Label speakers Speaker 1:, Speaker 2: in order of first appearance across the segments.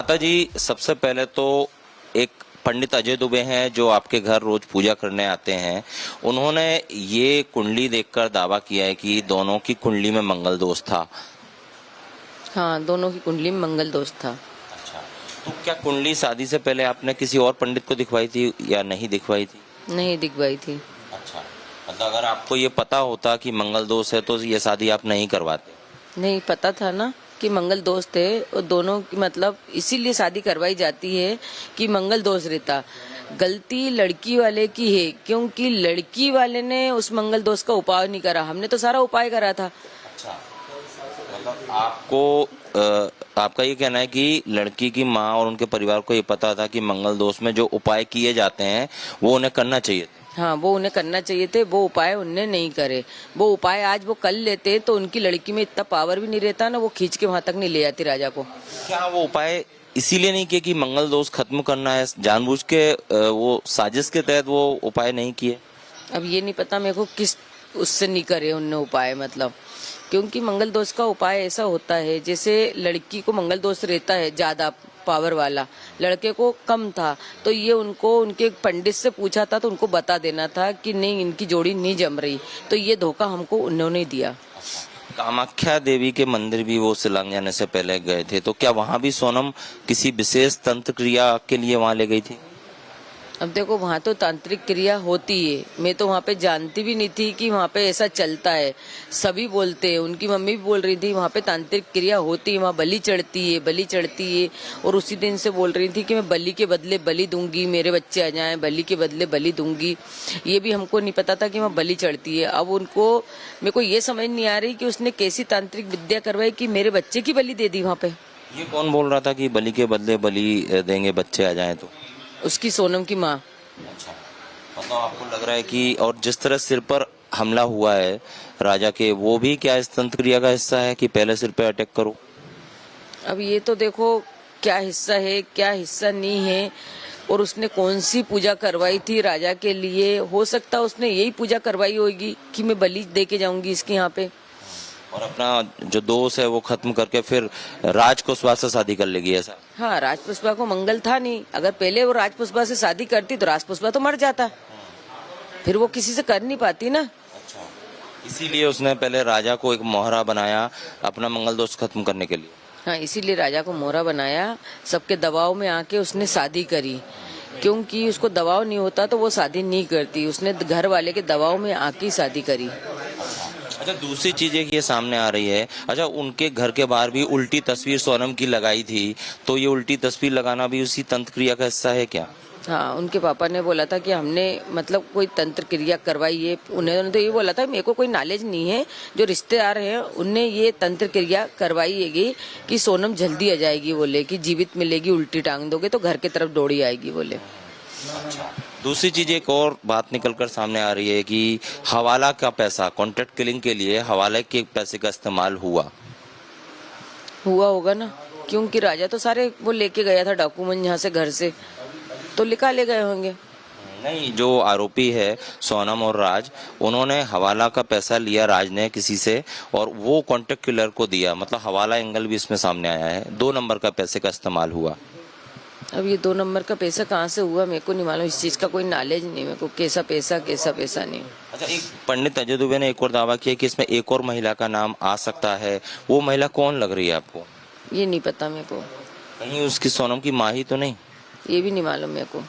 Speaker 1: माता जी, सबसे पहले तो एक पंडित अजय दुबे हैं जो आपके घर रोज पूजा करने आते हैं। उन्होंने ये कुंडली देखकर दावा किया है कि दोनों की कुंडली में मंगल दोष था।
Speaker 2: हाँ, दोनों की कुंडली में मंगल दोष था।
Speaker 1: अच्छा, तो क्या कुंडली शादी से पहले आपने किसी और पंडित को दिखवाई थी या नहीं दिखवाई थी?
Speaker 2: नहीं दिखवाई थी।
Speaker 1: अच्छा, मतलब अगर आपको ये पता होता कि मंगल दोष है तो ये शादी आप नहीं करवाते?
Speaker 2: नहीं पता था ना कि मंगल दोष थे, और दोनों की मतलब इसीलिए शादी करवाई जाती है कि मंगल दोष रहता। गलती लड़की वाले की है, क्योंकि लड़की वाले ने उस मंगल दोष का उपाय नहीं करा, हमने तो सारा उपाय करा था।
Speaker 1: अच्छा, मतलब आपका ये कहना है कि लड़की की माँ और उनके परिवार को ये पता था कि मंगल दोष में जो उपाय किए जाते हैं वो उन्हें करना चाहिए थे।
Speaker 2: हाँ, वो उन्हें करना चाहिए थे, वो उपाय उनने नहीं करे। वो उपाय आज वो कर लेते तो उनकी लड़की में इतना पावर भी नहीं रहता ना, वो खींच के वहां तक नहीं ले जाती राजा को।
Speaker 1: क्या वो उपाय इसीलिए नहीं किए कि मंगल दोष खत्म करना है, जानबूझ के वो साजिश के तहत वो उपाय नहीं किए?
Speaker 2: अब ये नहीं पता मेरे को किस उससे नहीं करे उनने उपाय, मतलब क्योंकि मंगल दोष का उपाय ऐसा होता है, जैसे लड़की को मंगल दोष रहता है ज्यादा पावर वाला, लड़के को कम था, तो ये उनको उनके पंडित से पूछा था तो उनको बता देना था कि नहीं इनकी जोड़ी नहीं जम रही, तो ये धोखा हमको उन्होंने दिया।
Speaker 1: कामाख्या देवी के मंदिर भी वो शिलांग जाने से पहले गए थे, तो क्या वहाँ भी सोनम किसी विशेष तंत्र क्रिया के लिए वहाँ ले गई थी?
Speaker 2: अब देखो वहाँ तो तांत्रिक क्रिया होती है, मैं तो वहाँ पे जानती भी नहीं थी कि वहाँ पे ऐसा चलता है। सभी बोलते हैं, उनकी मम्मी भी बोल रही थी वहाँ पे तांत्रिक क्रिया होती है, वहाँ बलि चढ़ती है, बलि चढ़ती है। और उसी दिन से बोल रही थी कि मैं बलि के बदले बलि दूंगी, मेरे बच्चे आ जाएं, बलि के बदले बलि दूंगी। ये भी हमको नहीं पता था कि वहाँ बलि चढ़ती है। अब उनको मेरे को ये समझ नहीं आ रही कि उसने कैसी तांत्रिक विद्या करवाई कि मेरे बच्चे की बलि दे दी वहाँ पे।
Speaker 1: ये कौन बोल रहा था कि बलि के बदले बलि देंगे बच्चे आ जाएं? तो
Speaker 2: उसकी सोनम की माँ।
Speaker 1: अच्छा, मतलब आपको लग रहा है कि और जिस तरह सिर पर हमला हुआ है राजा के, वो भी क्या इस तंत्र क्रिया का हिस्सा है कि पहले सिर पे अटैक करो? अब
Speaker 2: ये तो देखो क्या हिस्सा है क्या हिस्सा नहीं है, और उसने कौन सी पूजा करवाई थी राजा के लिए। हो सकता उसने यही पूजा करवाई होगी कि मैं बलि दे के जाऊंगी इसके यहाँ पे,
Speaker 1: और अपना जो दोष है वो खत्म करके फिर राजकुशवा से शादी कर लेगी, ऐसा?
Speaker 2: हाँ, राजपुष्पा को मंगल था नहीं, अगर पहले वो राजपुष्पा से शादी करती तो राजपुष्पा तो मर जाता, फिर वो किसी से कर नहीं पाती ना।
Speaker 1: अच्छा, इसीलिए उसने पहले राजा को एक मोहरा बनाया अपना मंगल दोष खत्म करने के लिए।
Speaker 2: हाँ, इसीलिए राजा को मोहरा बनाया, सबके दबाव में आके उसने शादी करी, क्योंकि उसको दबाव नहीं होता तो वो शादी नहीं करती, उसने घर वाले के दबाव में आके शादी करी।
Speaker 1: अच्छा, दूसरी चीज एक ये सामने आ रही है, अच्छा उनके घर के बाहर भी उल्टी तस्वीर सोनम की लगाई थी, तो ये उल्टी तस्वीर लगाना भी उसी तंत्र क्रिया का हिस्सा है क्या?
Speaker 2: हाँ, उनके पापा ने बोला था कि हमने मतलब कोई तंत्र क्रिया करवाई है। उन्होंने तो ये बोला था मेरे को कोई नॉलेज नहीं है, जो रिश्तेदार हैं उनने ये तंत्र क्रिया करवाई है कि सोनम जल्दी आ जाएगी, बोले कि जीवित मिलेगी, उल्टी टांग दोगे तो घर की तरफ दौड़ी आएगी बोले।
Speaker 1: अच्छा, दूसरी चीज एक और बात निकलकर सामने आ रही है कि हवाला का पैसा, कॉन्ट्रैक्ट किलिंग के लिए हवाले के पैसे का इस्तेमाल हुआ
Speaker 2: होगा ना, क्योंकि राजा तो सारे वो लेके गया था डॉक्यूमेंट यहाँ से घर से, तो लिखा ले गए होंगे।
Speaker 1: नहीं, जो आरोपी है सोनम और राज, उन्होंने हवाला का पैसा लिया राज ने किसी से और वो कॉन्ट्रैक्ट किलर को दिया, मतलब हवाला एंगल भी इसमें सामने आया है। 2 नंबर का पैसे का इस्तेमाल हुआ।
Speaker 2: अब ये 2 नंबर का पैसा कहाँ से हुआ मेरे को नहीं मालूम, इस चीज का कोई नॉलेज नहीं मेरे को, कैसा पैसा नहीं।
Speaker 1: अच्छा, एक पंडित अजय दुबे ने एक और दावा किया कि इसमें एक और महिला का नाम आ सकता है, वो महिला कौन लग रही है आपको?
Speaker 2: ये नहीं पता मेरे को।
Speaker 1: कहीं उसकी सोनम की माँ ही तो नहीं?
Speaker 2: ये भी नहीं मालूम मेरे को।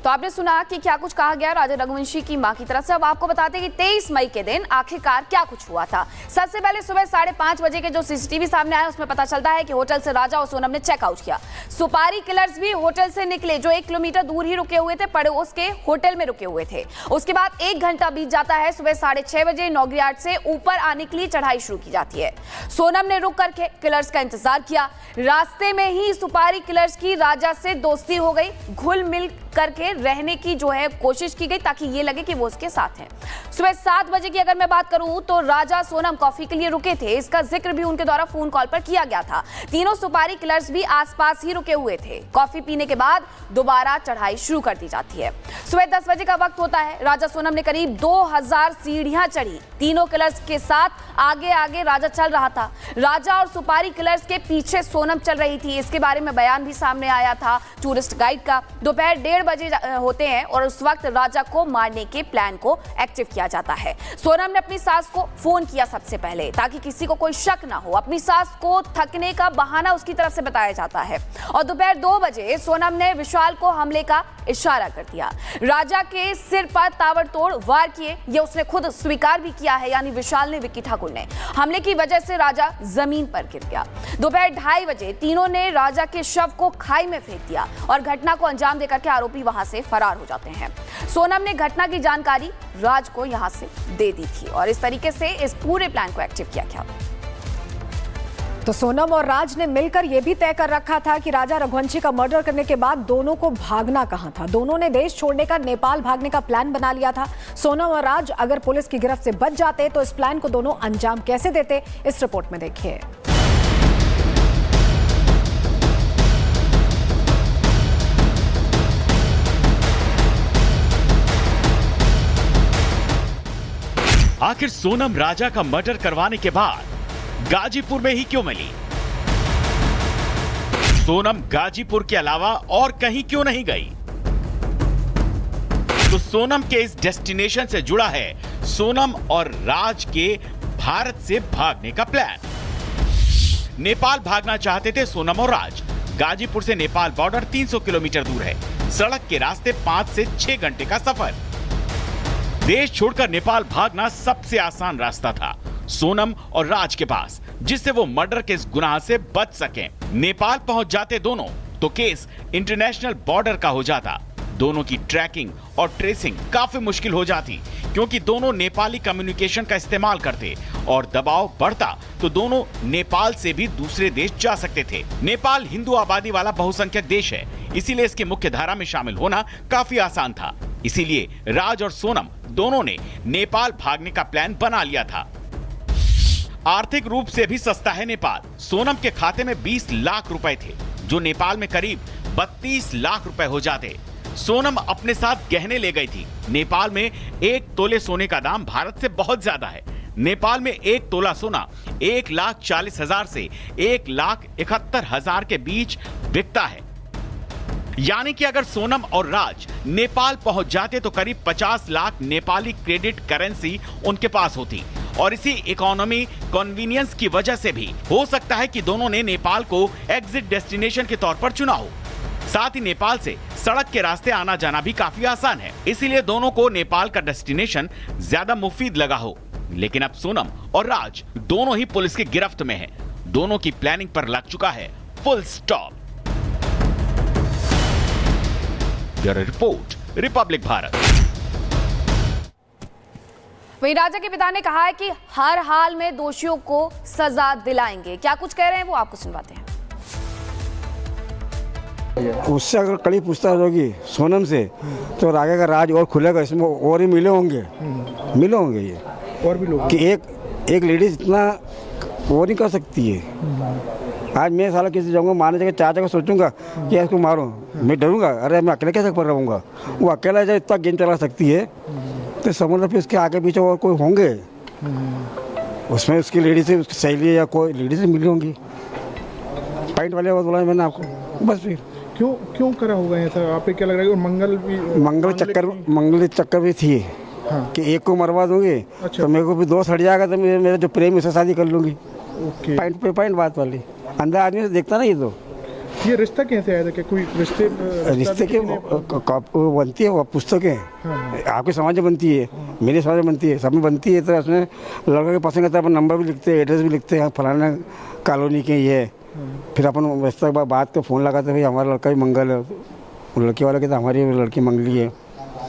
Speaker 3: तो आपने सुना कि क्या कुछ कहा गया राजा रघुवंशी की मां की तरफ से। अब आपको बताते हैं कि 23 मई के दिन आखिरकार क्या कुछ हुआ था। सबसे पहले सुबह 5:30 बजे के जो सीसीटीवी सामने आया उसमें पता चलता है कि होटल से राजा और सोनम ने चेकआउट किया। सुपारी किलर्स भी होटल से निकले, जो 1 किलोमीटर दूर ही रुके हुए थे, पड़ोस के होटल में रुके हुए थे। उसके बाद 1 घंटा बीत जाता है। सुबह 6:30 बजे नौगरियाट से ऊपर आने के लिए चढ़ाई शुरू की जाती है। सोनम ने रुक कर किलर्स का इंतजार किया। रास्ते में ही सुपारी किलर्स की राजा से दोस्ती हो गई। घुल मिल करके रहने की जो है कोशिश की गई ताकि ये लगे कि वो उसके साथ है। सुबह 7 बजे की अगर मैं बात करूं तो राजा सोनम कॉफी के लिए रुके थे, इसका जिक्र भी उनके द्वारा फोन कॉल पर किया गया था। तीनों सुपारी किलर्स भी आसपास ही रुके हुए थे। कॉफी पीने के बाद दोबारा चढ़ाई शुरू कर दी जाती है। सुबह 10 बजे का वक्त होता है। राजा सोनम ने करीब 2000 सीढ़ियां चढ़ी। तीनों किलर्स के साथ आगे आगे राजा चल रहा था। राजा और सुपारी किलर्स के पीछे सोनम चल रही थी। इसके बारे में बयान भी सामने आया था टूरिस्ट गाइड का। दोपहर 1:30 बजे होते हैं और उस वक्त राजा को मारने के प्लान को एक्टिव किया जाता है। सोनम ने अपनी सास को फोन किया सबसे पहले ताकि किसी को कोई शक ना हो। अपनी सास को थकने का बहाना उसकी तरफ से बताया जाता है और दोपहर 2 बजे सोनम ने विशाल को हमले का इशारा कर दिया। राजा के सिर पर ताबड़तोड़ वार किए, ये उसने खुद स्वीकार भी किया है, यानी विशाल ने, विक्की ठाकुर ने। हमले की वजह से राजा जमीन पर गिर गया। दोपहर 2:30 बजे तीनों ने राजा के शव को खाई में फेंक दिया और घटना को अंजाम देकर के आरोपी वहां से फरार हो जाते हैं। सोनम ने घटना की जानकारी राज को यहां से दे दी थी और इस तरीके से इस पूरे प्लान को एक्टिव किया गया।
Speaker 4: तो सोनम और राज ने मिलकर यह भी तय कर रखा था कि राजा रघुवंशी का मर्डर करने के बाद दोनों को भागना कहां था। दोनों ने देश छोड़ने का, नेपाल भागने का प्लान बना लिया था। सोनम और राज अगर पुलिस की गिरफ्त से बच जाते तो इस प्लान को दोनों अंजाम कैसे देते, इस रिपोर्ट में देखिए।
Speaker 5: आखिर सोनम राजा का मर्डर करवाने के बाद गाजीपुर में ही क्यों मिली? सोनम गाजीपुर के अलावा और कहीं क्यों नहीं गई? तो सोनम के इस डेस्टिनेशन से जुड़ा है सोनम और राज के भारत से भागने का प्लान। नेपाल भागना चाहते थे सोनम और राज। गाजीपुर से नेपाल बॉर्डर 300 किलोमीटर दूर है। सड़क के रास्ते 5 से 6 घंटे का सफर। देश छोड़कर नेपाल भागना सबसे आसान रास्ता था सोनम और राज के पास, जिससे वो मर्डर के इस गुनाह से बच सकें। नेपाल पहुंच जाते दोनों तो केस इंटरनेशनल बॉर्डर का हो जाता। दोनों की ट्रैकिंग और ट्रेसिंग काफी मुश्किल हो जाती क्योंकि दोनों नेपाली कम्युनिकेशन का इस्तेमाल करते और दबाव बढ़ता तो दोनों नेपाल से भी दूसरे देश जा सकते थे। नेपाल हिंदू आबादी वाला बहुसंख्यक देश है, इसीलिए इसकी मुख्य धारा में शामिल होना काफी आसान था। इसीलिए राज और सोनम दोनों ने नेपाल भागने का प्लान बना लिया था। आर्थिक रूप से भी सस्ता है नेपाल। सोनम के खाते में 20 लाख रुपए थे, जो नेपाल में करीब 32 लाख रुपए हो जाते। सोनम अपने साथ गहने ले गई थी। नेपाल में 1 तोले सोने का दाम भारत से बहुत ज्यादा है। नेपाल में 1 तोला सोना 1,40,000 से 1,71,000 के बीच बिकता है। यानी कि अगर सोनम और राज नेपाल पहुंच जाते तो करीब 50 लाख नेपाली क्रेडिट करेंसी उनके पास होती और इसी इकोनॉमी कन्वीनियंस की वजह से भी हो सकता है कि दोनों ने नेपाल को एग्जिट डेस्टिनेशन के तौर पर चुना हो। साथ ही नेपाल से सड़क के रास्ते आना जाना भी काफी आसान है, इसीलिए दोनों को नेपाल का डेस्टिनेशन ज्यादा मुफीद लगा हो। लेकिन अब सोनम और राज दोनों ही पुलिस की गिरफ्त में हैं। दोनों की प्लानिंग पर लग चुका है full stop. Bureau report, Republic Bharat.
Speaker 3: वहीं राजा के पिता ने कहा है कि हर हाल में दोषियों को सजा दिलाएंगे। क्या कुछ कह रहे हैं वो आपको सुनवाते हैं।
Speaker 6: उससे अगर कड़ी पूछताछ होगी सोनम से तो आगे का राज और खुलेगा। इसमें और ही मिले होंगे ये और भी लोग कि एक लेडीज इतना वो नहीं कर सकती है। आज मैं साला किसी जाऊँगा मारने जगह चाचा को सोचूंगा कि इसको मारो, मैं डरूंगा। अरे मैं अकेले कैसे पर रहूँगा? वो अकेला जब इतना गेम चला सकती है तो समझ फिर उसके आगे पीछे और कोई होंगे उसमें, उसकी लेडीज से, उसकी सहेली या कोई लेडीज से मिली होंगी। पॉइंट वाले बात बोला मैंने आपको। बस फिर
Speaker 7: क्यों करा होगा ऐसा? आप क्या लग रहा है?
Speaker 6: मंगल चक्कर भी थी। हाँ। कि एक को मरवा दूंगी। अच्छा। तो मेरे को भी 2 हट जाएगा तो मेरा जो प्रेम उससे शादी कर लूंगी। ओके। पॉइंट पे पॉइंट बात वाली अंदर आदमी से देखता ना। ये
Speaker 7: रिश्ता कैसे आया था? कि कोई रिश्ते
Speaker 6: के बनती है वो पुस्तकें। हाँ। आपके समाज में बनती है। हाँ। मेरे समाज में बनती है, सब में बनती है। तो उसमें लड़का के पसंद करता है, अपन नंबर भी लिखते हैं, एड्रेस भी लिखते हैं, फलाना कॉलोनी के ये। फिर अपन बात को फ़ोन लगाते भाई हमारा लड़का भी मंगल है, लड़की वाले के तो हमारी लड़की मंगली है।